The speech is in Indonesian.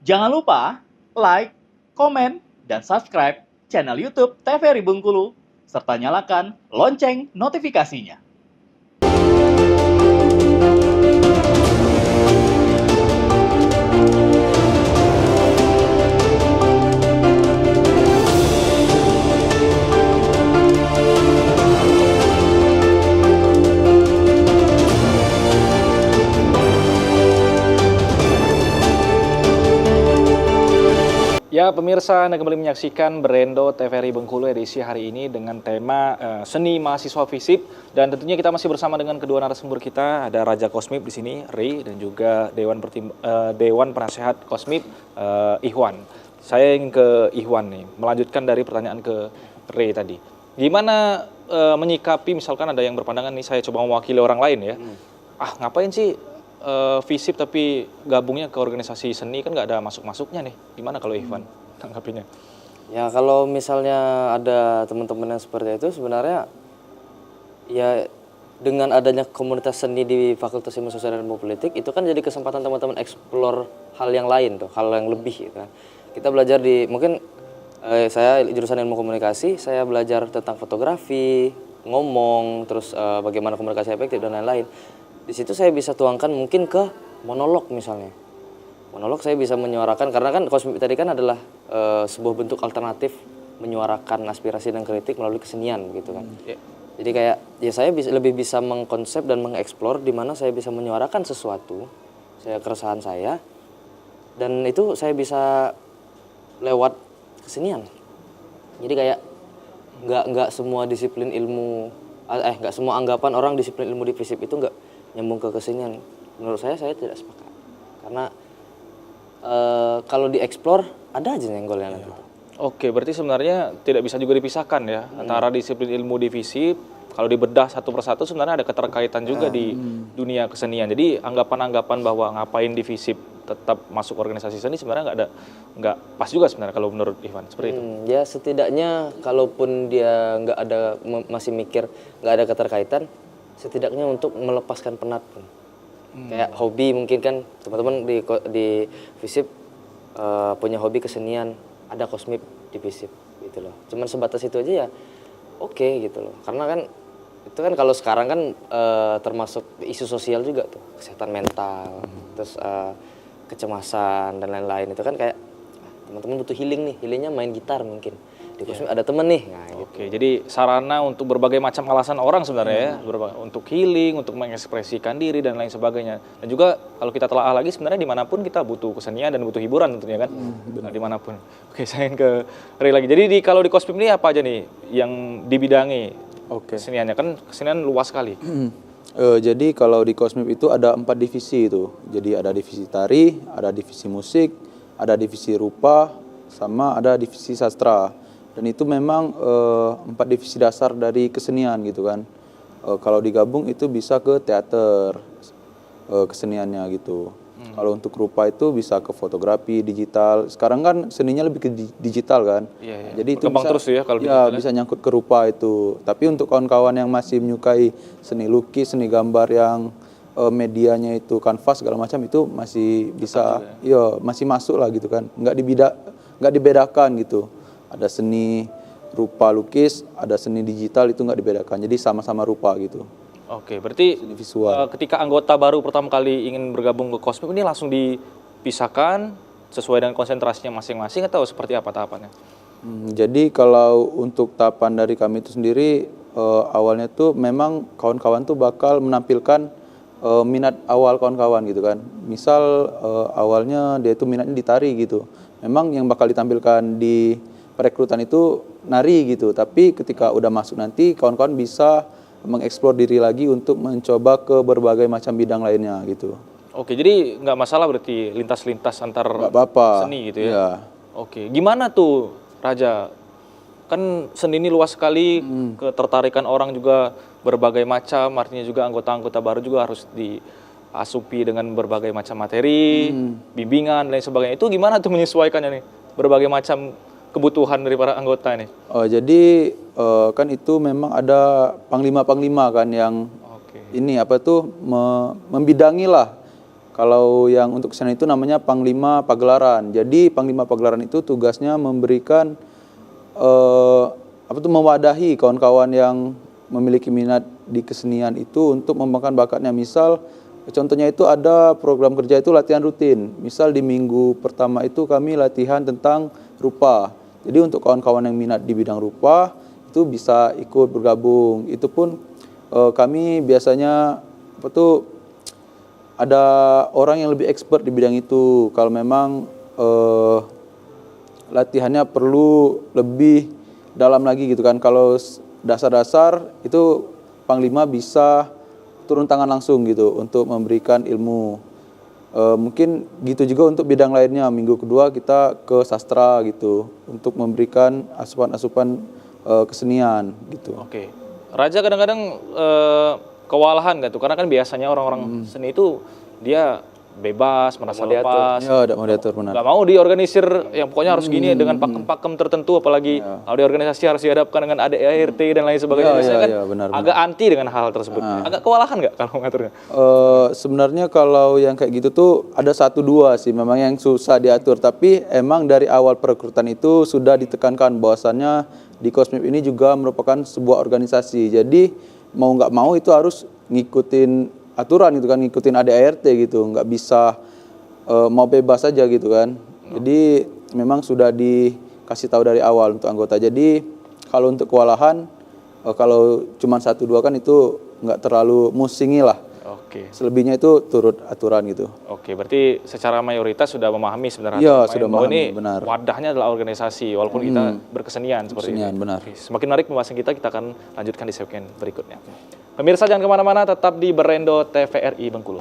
Jangan lupa like, komen, dan subscribe channel YouTube TVRI Bengkulu, serta nyalakan lonceng notifikasinya. Ya, pemirsa, Anda kembali menyaksikan Berendo TVRI Bengkulu edisi hari ini dengan tema Seni Mahasiswa FISIP, dan tentunya kita masih bersama dengan kedua narasumber kita. Ada Raja Kosmip di sini, Ri, dan juga Dewan Penasehat Kosmip, Ihwan. Saya ingin ke Ihwan nih, melanjutkan dari pertanyaan ke Ri tadi. Gimana menyikapi misalkan ada yang berpandangan nih, saya coba mewakili orang lain ya. Ngapain sih FISIP tapi gabungnya ke organisasi seni, kan nggak ada masuk-masuknya nih. Gimana kalau Ivan tanggapinya? Ya kalau misalnya ada teman-teman yang seperti itu, sebenarnya ya dengan adanya komunitas seni di Fakultas Ilmu Sosial dan Ilmu Politik itu kan jadi kesempatan teman-teman eksplor hal yang lain tuh, hal yang lebih gitu kan. Kita belajar di mungkin saya jurusan ilmu komunikasi, saya belajar tentang fotografi, ngomong, terus bagaimana komunikasi efektif dan lain-lain. Di situ saya bisa tuangkan mungkin ke monolog misalnya. Monolog saya bisa menyuarakan, karena kan Kosmip tadi kan adalah sebuah bentuk alternatif menyuarakan aspirasi dan kritik melalui kesenian gitu kan. Jadi kayak ya saya lebih bisa mengkonsep dan mengeksplor di mana saya bisa menyuarakan sesuatu, keresahan saya, dan itu saya bisa lewat kesenian. Jadi kayak nggak semua disiplin ilmu, nggak semua anggapan orang disiplin ilmu di FISIP itu nggak nyambung ke kesenian. Menurut saya tidak sepakat. Karena kalau dieksplor ada aja nyenggolnya nanti. Oke, berarti sebenarnya tidak bisa juga dipisahkan ya antara disiplin ilmu di FISIP. Kalau dibedah satu persatu sebenarnya ada keterkaitan juga di dunia kesenian. Jadi anggapan-anggapan bahwa ngapain di FISIP tetap masuk organisasi seni sebenarnya nggak pas juga sebenarnya kalau menurut Ivan, seperti itu. Ya setidaknya kalaupun dia nggak ada masih mikir nggak ada keterkaitan, setidaknya untuk melepaskan penat pun. Kayak hobi mungkin kan teman-teman di FISIP punya hobi kesenian, ada Kosmip di FISIP gitu loh. Cuman sebatas itu aja ya oke gitu loh. Karena kan itu kan kalau sekarang kan termasuk isu sosial juga tuh, kesehatan mental, terus kecemasan dan lain-lain. Itu kan kayak teman-teman butuh healing nih, healingnya main gitar mungkin. Di Kosmip ada temen nih. Nah, gitu. Oke, jadi sarana untuk berbagai macam alasan orang sebenarnya ya, untuk healing, untuk mengekspresikan diri dan lain sebagainya. Dan juga kalau kita telah lagi sebenarnya dimanapun kita butuh kesenian dan butuh hiburan tentunya kan, dimanapun. Oke, saya ingin ke Ray lagi. Jadi kalau di Kosmip ini apa aja nih yang dibidangi keseniannya? Kan kesenian luas sekali. Jadi kalau di Kosmip itu ada 4 divisi itu. Jadi ada divisi tari, ada divisi musik, ada divisi rupa, sama ada divisi sastra. Dan itu memang 4 divisi dasar dari kesenian gitu kan. Kalau digabung itu bisa ke teater keseniannya gitu. Kalau untuk rupa itu bisa ke fotografi, digital. Sekarang kan seninya lebih ke digital kan. Jadi itu bisa terus ya kalau bisa nyangkut ke rupa itu. Tapi untuk kawan-kawan yang masih menyukai seni lukis, seni gambar yang medianya itu kanvas segala macam, itu masih bisa masih masuk lah gitu kan. Nggak dibedakan gitu. Ada seni rupa lukis, ada seni digital, itu nggak dibedakan. Jadi sama-sama rupa gitu. Oke, berarti ketika anggota baru pertama kali ingin bergabung ke Kosmip ini langsung dipisahkan sesuai dengan konsentrasinya masing-masing atau seperti apa tahapannya? Jadi kalau untuk tahapan dari kami itu sendiri, awalnya tuh memang kawan-kawan tuh bakal menampilkan minat awal kawan-kawan gitu kan. Misal awalnya dia itu minatnya di tari gitu. Memang yang bakal ditampilkan di perekrutan itu nari gitu, tapi ketika udah masuk nanti kawan-kawan bisa mengeksplor diri lagi untuk mencoba ke berbagai macam bidang lainnya gitu. Oke, jadi nggak masalah berarti lintas-lintas antar seni gitu ya? Ya. Oke, gimana tuh Raja? Kan seni ini luas sekali, ketertarikan orang juga berbagai macam, artinya juga anggota-anggota baru juga harus diasupi dengan berbagai macam materi, bimbingan, dan lain sebagainya. Itu gimana tuh menyesuaikannya nih? Berbagai macam kebutuhan dari para anggota ini? Jadi kan itu memang ada panglima-panglima kan yang ini membidangi lah Kalau yang untuk kesenian itu namanya Panglima Pagelaran. Jadi Panglima Pagelaran itu tugasnya memberikan mewadahi kawan-kawan yang memiliki minat di kesenian itu untuk mengembangkan bakatnya. Misal contohnya itu ada program kerja itu latihan rutin. Misal di minggu pertama itu kami latihan tentang rupa. Jadi untuk kawan-kawan yang minat di bidang rupa itu bisa ikut bergabung. Itu pun kami biasanya ada orang yang lebih expert di bidang itu. Kalau memang latihannya perlu lebih dalam lagi gitu kan. Kalau dasar-dasar itu Panglima bisa turun tangan langsung gitu untuk memberikan ilmu. Mungkin gitu juga untuk bidang lainnya. Minggu kedua kita ke sastra gitu untuk memberikan asupan-asupan kesenian gitu. Oke. Raja kadang-kadang kewalahan nggak tuh? Karena kan biasanya orang-orang seni itu dia bebas, merasa lepas. Ya, ada mau diatur benar. Nggak mau diorganisir yang pokoknya harus gini dengan pakem-pakem tertentu, apalagi kalau di organisasi harus dihadapkan dengan ADART dan lain sebagainya. Biasanya kan benar. agak anti dengan hal tersebut. Agak kewalahan nggak kalau mengaturnya? Sebenarnya kalau yang kayak gitu tuh ada 1-2 sih memang yang susah diatur. Tapi emang dari awal perekrutan itu sudah ditekankan bahwasannya di Kosmip ini juga merupakan sebuah organisasi. Jadi mau nggak mau itu harus ngikutin aturan gitu kan, ngikutin ADART gitu, nggak bisa mau bebas aja gitu kan. Jadi memang sudah dikasih tahu dari awal untuk anggota. Jadi kalau untuk kewalahan, kalau cuma 1-2 kan itu nggak terlalu musingi lah. Oke. Selebihnya itu turut aturan gitu. Oke, berarti secara mayoritas sudah memahami sebenarnya Iya, sudah bahwa memahami, ini benar. wadahnya adalah organisasi, walaupun kita berkesenian seperti Kesenian, ini. benar. Oke, semakin menarik pembahasan kita akan lanjutkan di segmen berikutnya. Pemirsa jangan kemana-mana, tetap di Berendo TVRI Bengkulu.